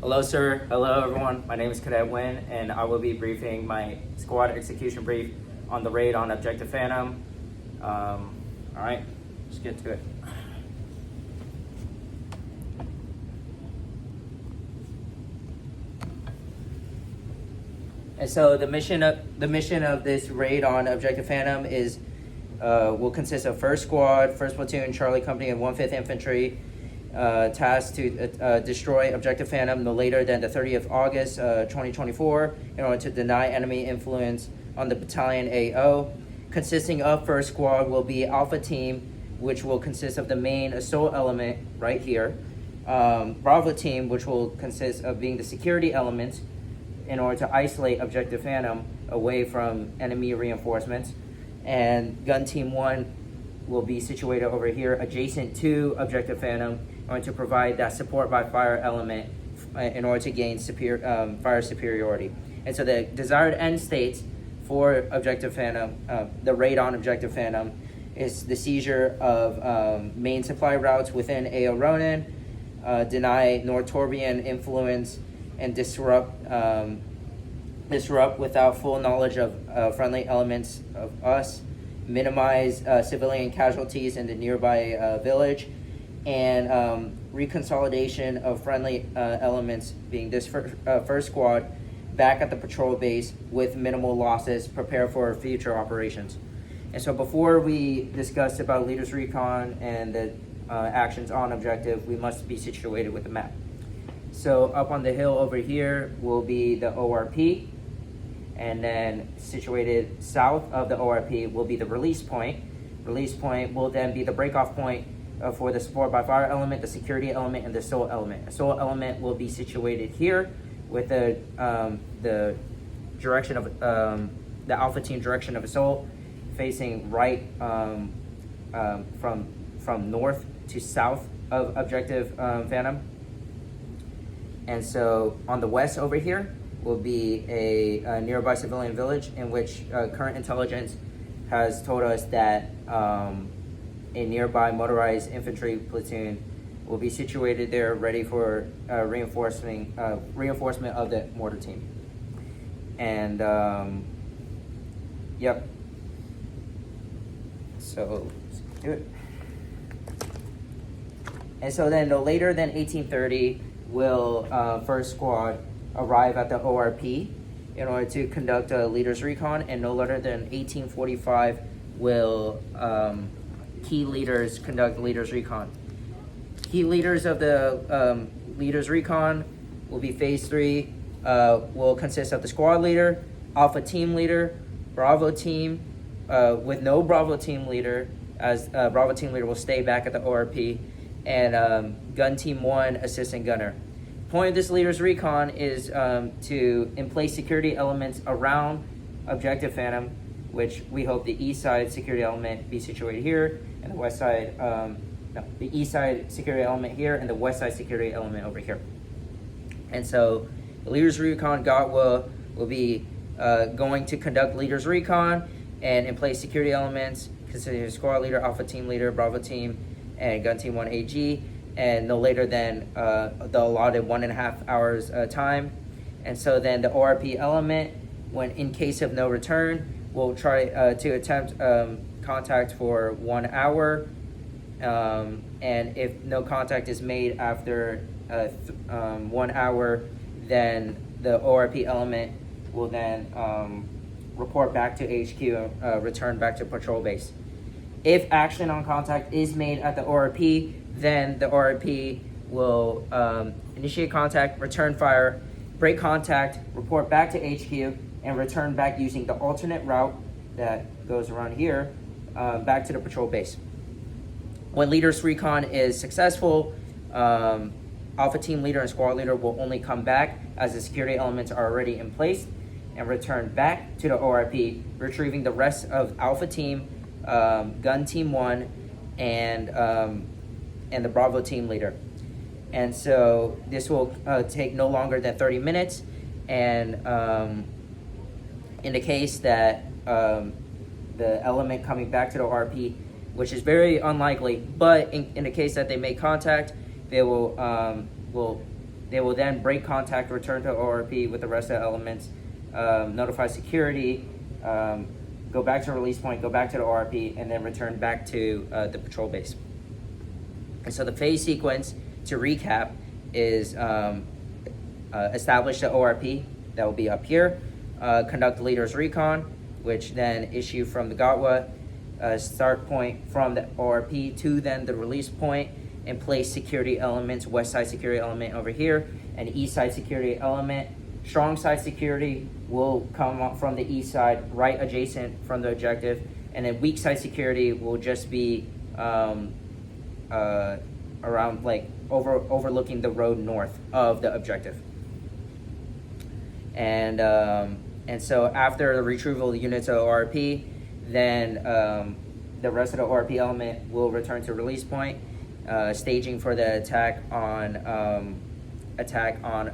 Hello, sir. Hello, everyone. My name is Cadet Nguyen, and I will be briefing my squad execution brief on the raid on Objective Phantom. All right, let's get to it. And so the mission of this raid on Objective Phantom is will consist of 1st Squad, 1st Platoon, Charlie Company, and 1/5 Infantry. Tasked to destroy Objective Phantom no later than the 30th August 2024 in order to deny enemy influence on the battalion AO. Consisting of 1st Squad will be Alpha Team, which will consist of the main assault element right here. Bravo Team, which will consist of being the security element in order to isolate Objective Phantom away from enemy reinforcements. And Gun Team 1 will be situated over here adjacent to Objective Phantom in order to provide that support by fire element in order to gain fire superiority. And so the desired end states for Objective Phantom, the raid on Objective Phantom, is the seizure of main supply routes within AO Ronin, deny Nortorbian influence, and disrupt without full knowledge of friendly elements of us, minimize civilian casualties in the nearby village, and reconsolidation of friendly elements, being this 1st Squad, back at the patrol base with minimal losses, prepare for future operations. And so before we discuss about Leaders Recon and the actions on objective, we must be situated with the map. So up on the hill over here will be the ORP, and then situated south of the ORP will be the release point. Release point will then be the breakoff point for the support by fire element, the security element, and the assault element. Assault element will be situated here with the direction of the Alpha Team direction of assault, facing right from north to south of Objective Phantom. And so on the west over here will be a nearby civilian village in which current intelligence has told us that a nearby motorized infantry platoon will be situated there, ready for reinforcement of the mortar team. And yep. So let's do it. And so then no later than 1830 will 1st Squad arrive at the ORP in order to conduct a Leaders Recon, and no later than 1845 will key leaders conduct Leaders Recon. Key leaders of the Leaders Recon will be Phase 3, will consist of the squad leader, Alpha Team leader, Bravo Team, with no Bravo Team leader, as Bravo Team leader will stay back at the ORP, and Gun Team 1 assistant gunner. Point of this Leaders Recon is to emplace security elements around Objective Phantom, which we hope the east side security element be situated here, and the west side, the east side security element here, and the west side security element over here. And so the Leaders Recon will be going to conduct Leaders Recon and emplace security elements consisting of squad leader, Alpha Team leader, Bravo Team, and Gun Team 1 AG, and no later than the allotted 1.5 hours time. And so then the ORP element, when in case of no return, will try to attempt contact for 1 hour, and if no contact is made after 1 hour, then the ORP element will then report back to HQ, return back to patrol base. If action on contact is made at the ORP, then the ORP will initiate contact, return fire, break contact, report back to HQ, and return back using the alternate route that goes around here back to the patrol base. When Leaders Recon is successful, Alpha Team leader and squad leader will only come back as the security elements are already in place and return back to the ORP, retrieving the rest of Alpha Team, Gun Team 1, and the Bravo Team leader. And so this will take no longer than 30 minutes, and in the case that the element coming back to the RP, which is very unlikely, but in the case that they make contact, they will They will then break contact, return to ORP with the rest of the elements, notify security, go back to release point, go back to the ORP, and then return back to the patrol base. And so the phase sequence, to recap, is establish the ORP, that will be up here, conduct the leader's recon, which then issue from the GOTWA, start point from the ORP to then the release point, and place security elements, west side security element over here, and east side security element. Strong side security will come up from the east side, right adjacent from the objective, and then weak side security will just be around, like, overlooking the road north of the objective. And so after the retrieval of the units of ORP, then the rest of the ORP element will return to release point, staging for the attack on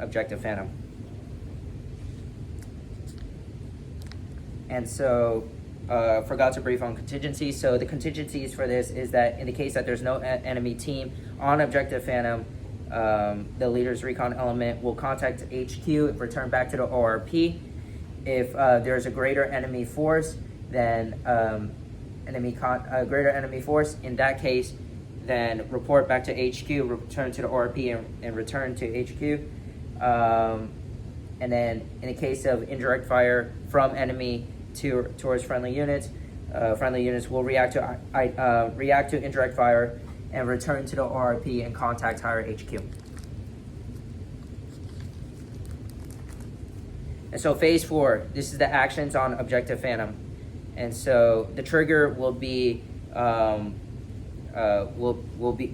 objective Phantom. And so forgot to brief on contingencies. So the contingencies for this is that in the case that there's no enemy team on objective Phantom, the leader's recon element will contact HQ and return back to the ORP. If there's a greater enemy force, then greater enemy force, in that case, then report back to HQ, return to the ORP, and return to HQ. And then in the case of indirect fire from enemy towards friendly units will react to indirect fire and return to the ORP and contact higher HQ. And so phase 4, this is the actions on objective Phantom. And so the trigger will be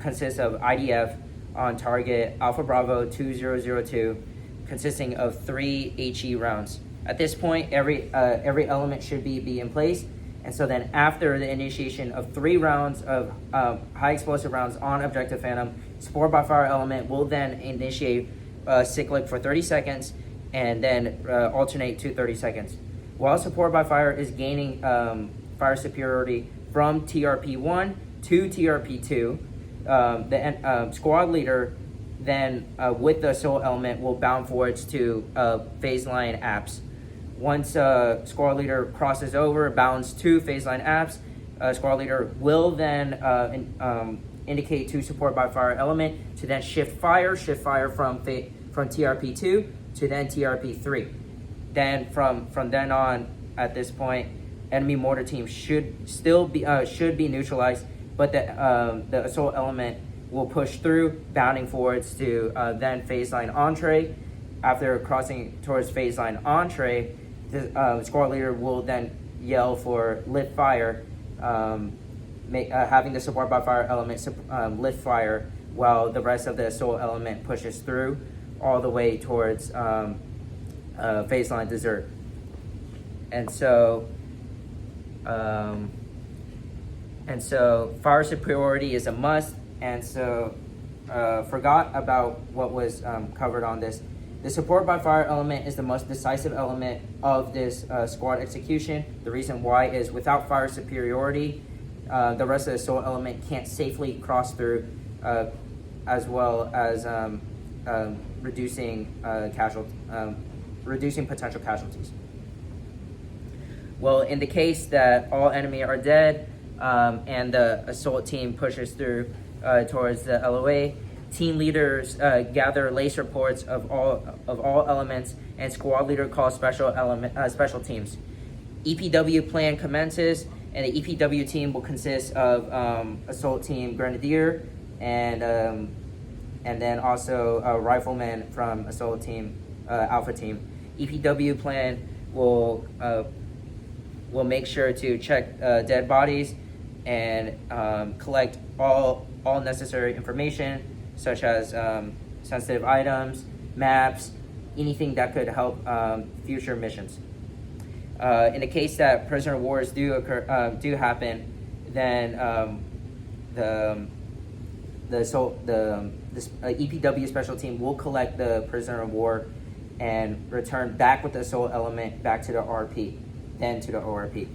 consist of IDF on target Alpha Bravo 2002, consisting of 3 HE rounds. At this point, every element should be in place. And so then after the initiation of 3 rounds of high explosive rounds on objective Phantom, support by fire element will then initiate cyclic for 30 seconds and then alternate to 30 seconds. While support by fire is gaining fire superiority from TRP1 to TRP2, the squad leader then with the assault element will bound forwards to phase line apps. Once squad leader crosses over, bounds to phase line apps, squad leader will then indicate to support by fire element to then shift fire from TRP2 to then TRP3. Then from then on, at this point, enemy mortar team should be neutralized, but the assault element will push through, bounding forwards to then phase line entree. After crossing towards phase line entree, the squad leader will then yell for lit fire, having the support by fire element lit fire while the rest of the assault element pushes through all the way towards phase line desert. And so fire superiority is a must. And so forgot about what was covered on this. The support by fire element is the most decisive element of this squad execution. The reason why is without fire superiority, the rest of the assault element can't safely cross through, as well as reducing potential casualties. Well, in the case that all enemy are dead and the assault team pushes through towards the LOA, team leaders gather lace reports of all elements, and squad leader calls special teams. EPW plan commences, and the EPW team will consist of assault team grenadier and then also a rifleman from assault team alpha team. EPW plan will make sure to check dead bodies and collect all necessary information, such as sensitive items, maps, anything that could help future missions. In the case that prisoner wars do happen, then the EPW special team will collect the prisoner of war and return back with the assault element back to the RP, then to the ORP.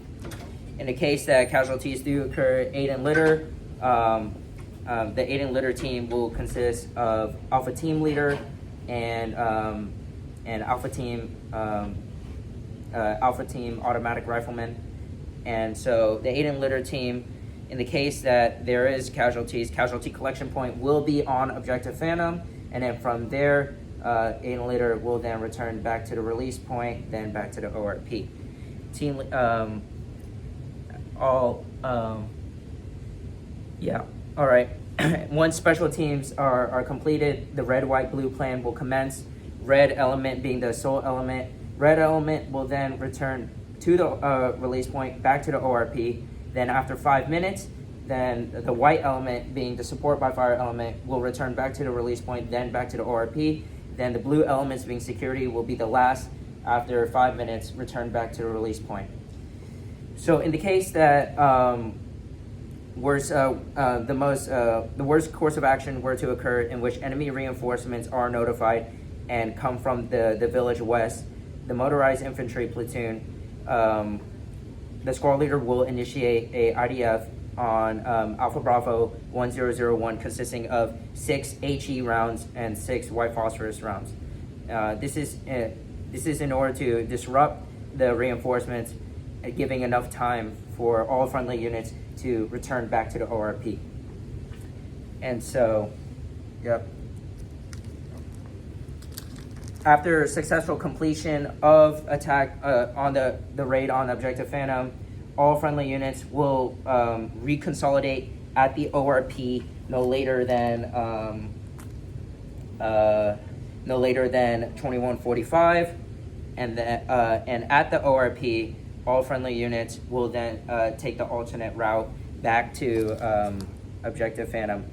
In the case that casualties do occur, aid and litter, the aid and litter team will consist of alpha team leader and Alpha Team automatic riflemen. And so the aid and litter team, in the case that there is casualties, casualty collection point will be on Objective Phantom, and then from there, aid and litter will then return back to the release point, then back to the ORP. Team, all right. Once special teams are completed, the red, white, blue plan will commence. Red element being the sole element. Red element will then return to the release point, back to the ORP. Then after 5 minutes, then the white element being the support by fire element will return back to the release point, then back to the ORP. Then the blue elements being security will be the last, after 5 minutes, return back to the release point. So in the case that the worst course of action were to occur, in which enemy reinforcements are notified and come from the village west, the motorized infantry platoon, the squad leader will initiate a IDF on Alpha Bravo 1001, consisting of 6 HE rounds and 6 white phosphorus rounds. This is in order to disrupt the reinforcements, giving enough time for all friendly units to return back to the ORP. And so, yep. After successful completion of attack on the raid on Objective Phantom, all friendly units will reconsolidate at the ORP no later than 21:45, and at the ORP, all friendly units will then take the alternate route back to Objective Phantom.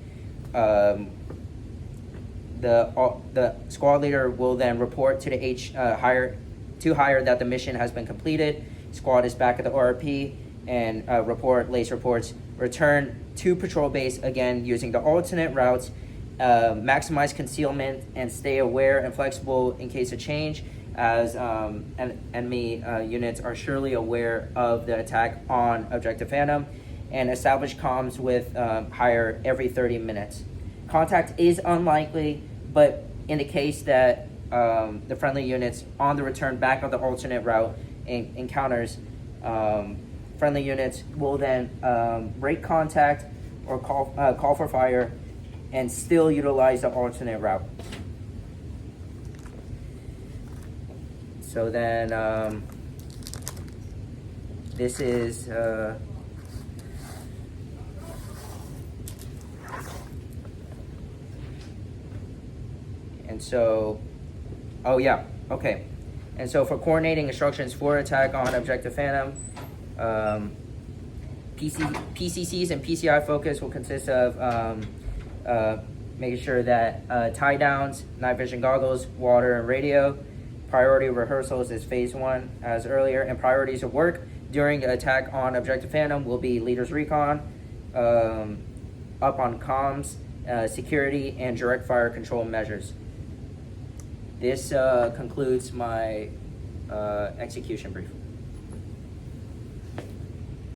The squad leader will then report to the higher that the mission has been completed. Squad is back at the ORP and reports. Return to patrol base again using the alternate routes. Maximize concealment and stay aware and flexible in case of change, as enemy units are surely aware of the attack on Objective Phantom, and establish comms with higher every 30 minutes. Contact is unlikely, but in the case that the friendly units on the return back of the alternate route encounters, friendly units will then break contact or call for fire and still utilize the alternate route. So then this is and so, and so for coordinating instructions for attack on Objective Phantom, PCCs and PCI focus will consist of making sure that tie downs, night vision goggles, water, and radio. Priority rehearsals is phase 1 as earlier, and priorities of work during the attack on Objective Phantom will be leaders recon, up on comms, security, and direct fire control measures. This concludes my execution brief.